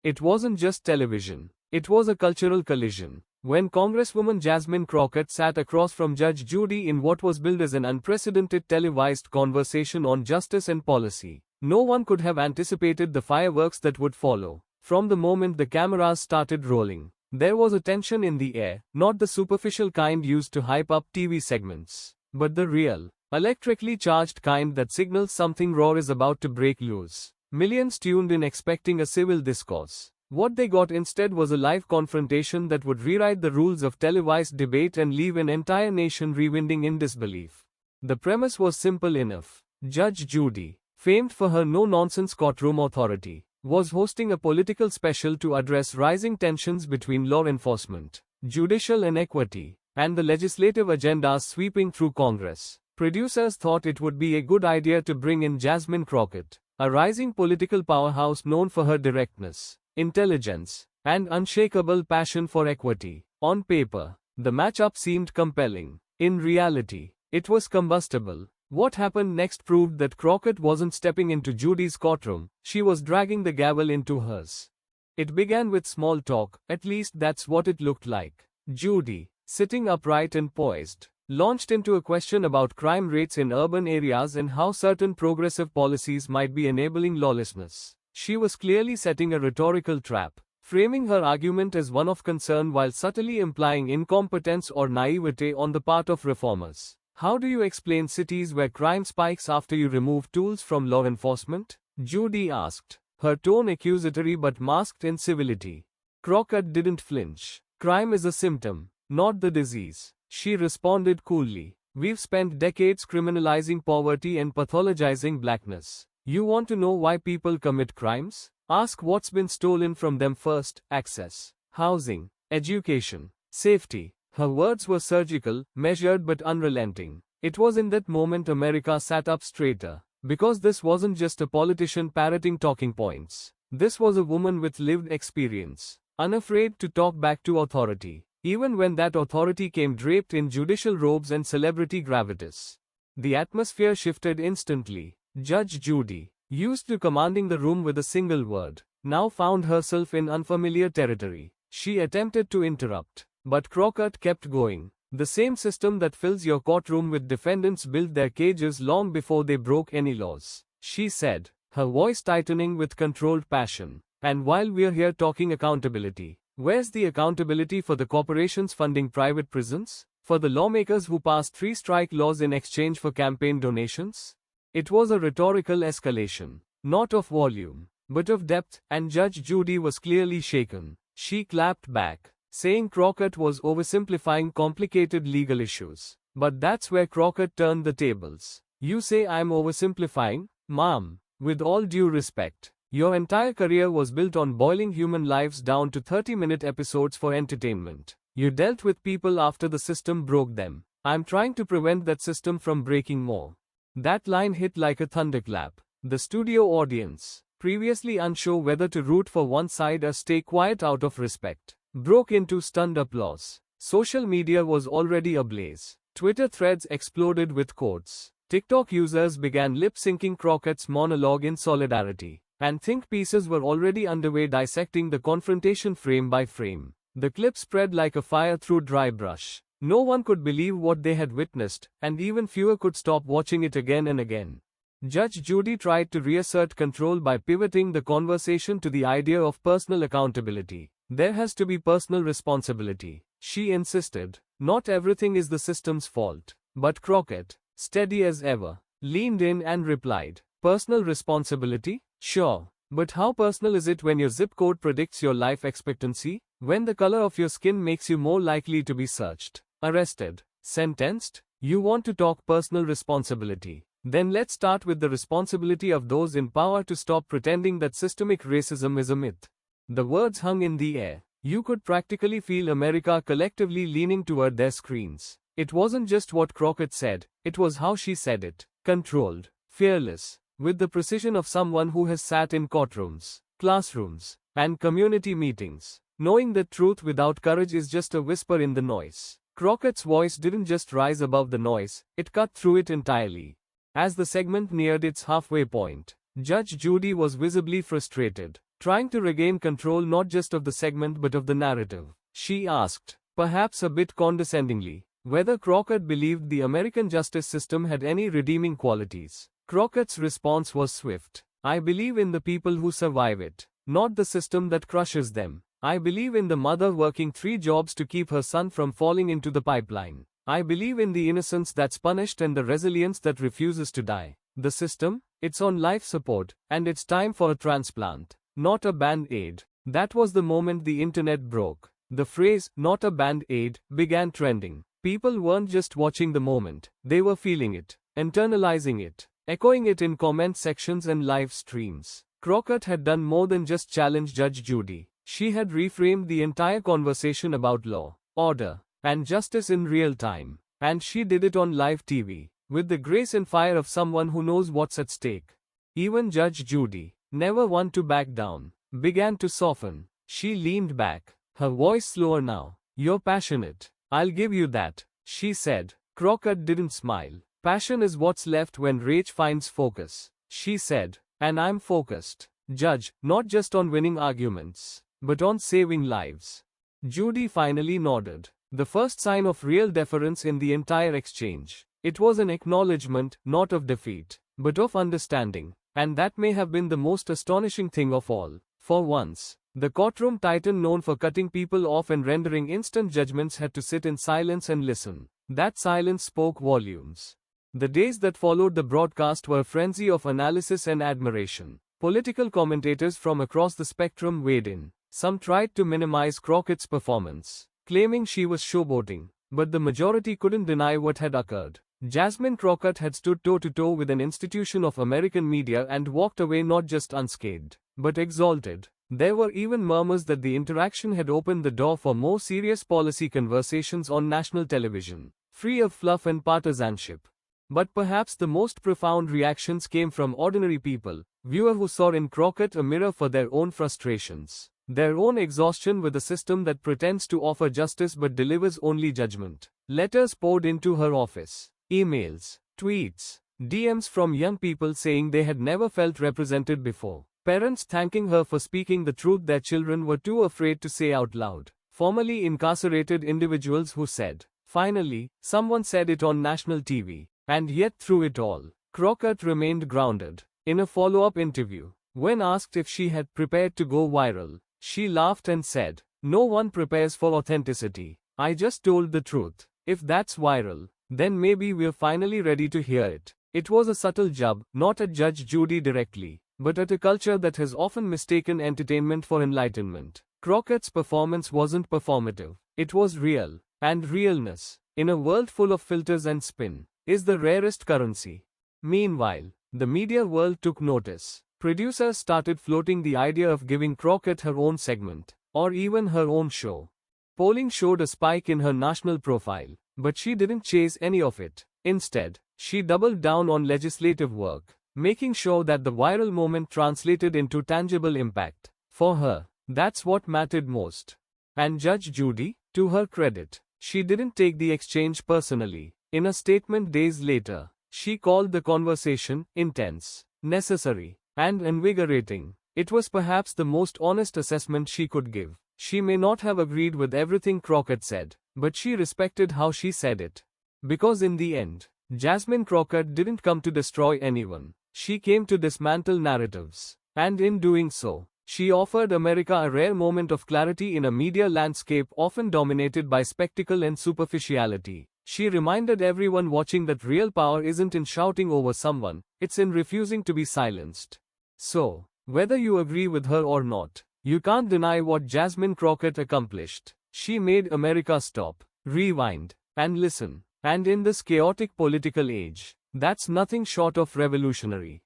It wasn't just television. It was a cultural collision. When Congresswoman Jasmine Crockett sat across from Judge Judy in what was billed as an unprecedented televised conversation on justice and policy, no one could have anticipated the fireworks that would follow. From the moment the cameras started rolling, there was a tension in the air, not the superficial kind used to hype up TV segments, but the real, electrically charged kind that signals something raw is about to break loose. Millions tuned in expecting a civil discourse. What they got instead was a live confrontation that would rewrite the rules of televised debate and leave an entire nation rewinding in disbelief. The premise was simple enough. Judge Judy, famed for her no-nonsense courtroom authority, was hosting a political special to address rising tensions between law enforcement, judicial inequity, and the legislative agendas sweeping through Congress. Producers thought it would be a good idea to bring in Jasmine Crockett, a rising political powerhouse known for her directness, intelligence, and unshakable passion for equity. On paper, the matchup seemed compelling. In reality, it was combustible. What happened next proved that Crockett wasn't stepping into Judy's courtroom, she was dragging the gavel into hers. It began with small talk, at least that's what it looked like. Judy, sitting upright and poised, launched into a question about crime rates in urban areas and how certain progressive policies might be enabling lawlessness. She was clearly setting a rhetorical trap, framing her argument as one of concern while subtly implying incompetence or naivete on the part of reformers. How do you explain cities where crime spikes after you remove tools from law enforcement? Judy asked, her tone accusatory but masked in civility. Crockett didn't flinch. Crime is a symptom, not the disease. She responded coolly. We've spent decades criminalizing poverty and pathologizing blackness. You want to know why people commit crimes? Ask what's been stolen from them first: access, housing, education, safety. Her words were surgical, measured but unrelenting. It was in that moment America sat up straighter. Because this wasn't just a politician parroting talking points. This was a woman with lived experience, unafraid to talk back to authority, even when that authority came draped in judicial robes and celebrity gravitas. The atmosphere shifted instantly. Judge Judy, used to commanding the room with a single word, now found herself in unfamiliar territory. She attempted to interrupt, but Crockett kept going. The same system that fills your courtroom with defendants built their cages long before they broke any laws, she said, her voice tightening with controlled passion. And while we're here talking accountability, where's the accountability for the corporations funding private prisons? For the lawmakers who passed 3-strike laws in exchange for campaign donations? It was a rhetorical escalation, not of volume, but of depth, and Judge Judy was clearly shaken. She clapped back, saying Crockett was oversimplifying complicated legal issues. But that's where Crockett turned the tables. You say I'm oversimplifying? Ma'am, with all due respect, your entire career was built on boiling human lives down to 30-minute episodes for entertainment. You dealt with people after the system broke them. I'm trying to prevent that system from breaking more. That line hit like a thunderclap. The studio audience, previously unsure whether to root for one side or stay quiet out of respect, broke into stunned applause. Social media was already ablaze. Twitter threads exploded with quotes. TikTok users began lip-syncing Crockett's monologue in solidarity, and think pieces were already underway dissecting the confrontation frame by frame. The clip spread like a fire through dry brush. No one could believe what they had witnessed, and even fewer could stop watching it again and again. Judge Judy tried to reassert control by pivoting the conversation to the idea of personal accountability. There has to be personal responsibility, she insisted. Not everything is the system's fault. But Crockett, steady as ever, leaned in and replied, personal responsibility? Sure. But how personal is it when your zip code predicts your life expectancy? When the color of your skin makes you more likely to be searched, arrested, sentenced? You want to talk personal responsibility? Then let's start with the responsibility of those in power to stop pretending that systemic racism is a myth. The words hung in the air. You could practically feel America collectively leaning toward their screens. It wasn't just what Crockett said, it was how she said it. Controlled, fearless, with the precision of someone who has sat in courtrooms, classrooms, and community meetings, knowing that truth without courage is just a whisper in the noise. Crockett's voice didn't just rise above the noise, it cut through it entirely. As the segment neared its halfway point, Judge Judy was visibly frustrated. trying to regain control not just of the segment but of the narrative. She asked, perhaps a bit condescendingly, whether Crockett believed the American justice system had any redeeming qualities. Crockett's response was swift. I believe in the people who survive it, not the system that crushes them. I believe in the mother working 3 jobs to keep her son from falling into the pipeline. I believe in the innocence that's punished and the resilience that refuses to die. The system? It's on life support, and it's time for a transplant, not a band-aid. That was the moment the internet broke. The phrase, not a band-aid, began trending. People weren't just watching the moment, they were feeling it, internalizing it, echoing it in comment sections and live streams. Crockett had done more than just challenge Judge Judy. She had reframed the entire conversation about law, order, and justice in real time. And she did it on live TV, with the grace and fire of someone who knows what's at stake. Even Judge Judy, never one to back down, began to soften. She leaned back, her voice slower now. You're passionate. I'll give you that, she said. Crockett didn't smile. Passion is what's left when rage finds focus, she said. And I'm focused, Judge, not just on winning arguments, but on saving lives. Judy finally nodded, the first sign of real deference in the entire exchange. It was an acknowledgement, not of defeat, but of understanding, and that may have been the most astonishing thing of all. For once, the courtroom titan known for cutting people off and rendering instant judgments had to sit in silence and listen. That silence spoke volumes. The days that followed the broadcast were a frenzy of analysis and admiration. Political commentators from across the spectrum weighed in. Some tried to minimize Crockett's performance, claiming she was showboating, but the majority couldn't deny what had occurred. Jasmine Crockett had stood toe-to-toe with an institution of American media and walked away not just unscathed, but exalted. There were even murmurs that the interaction had opened the door for more serious policy conversations on national television, free of fluff and partisanship. But perhaps the most profound reactions came from ordinary people, viewers who saw in Crockett a mirror for their own frustrations, their own exhaustion with a system that pretends to offer justice but delivers only judgment. Letters poured into her office, emails, tweets, DMs from young people saying they had never felt represented before, parents thanking her for speaking the truth their children were too afraid to say out loud, formerly incarcerated individuals who said, finally, someone said it on national TV. And yet through it all, Crockett remained grounded. In a follow-up interview, when asked if she had prepared to go viral, she laughed and said, no one prepares for authenticity. I just told the truth. If that's viral, then maybe we're finally ready to hear it. It was a subtle jab, not at Judge Judy directly, but at a culture that has often mistaken entertainment for enlightenment. Crockett's performance wasn't performative. It was real. And realness, in a world full of filters and spin, is the rarest currency. Meanwhile, the media world took notice. Producers started floating the idea of giving Crockett her own segment, or even her own show. Polling showed a spike in her national profile, but she didn't chase any of it. Instead, she doubled down on legislative work, making sure that the viral moment translated into tangible impact. For her, that's what mattered most. And Judge Judy, to her credit, she didn't take the exchange personally. In a statement days later, she called the conversation intense, necessary, and invigorating. It was perhaps the most honest assessment she could give. She may not have agreed with everything Crockett said, but she respected how she said it. Because in the end, Jasmine Crockett didn't come to destroy anyone. She came to dismantle narratives. And in doing so, she offered America a rare moment of clarity in a media landscape often dominated by spectacle and superficiality. She reminded everyone watching that real power isn't in shouting over someone, it's in refusing to be silenced. So, whether you agree with her or not, you can't deny what Jasmine Crockett accomplished. She made America stop, rewind, and listen. And in this chaotic political age, that's nothing short of revolutionary.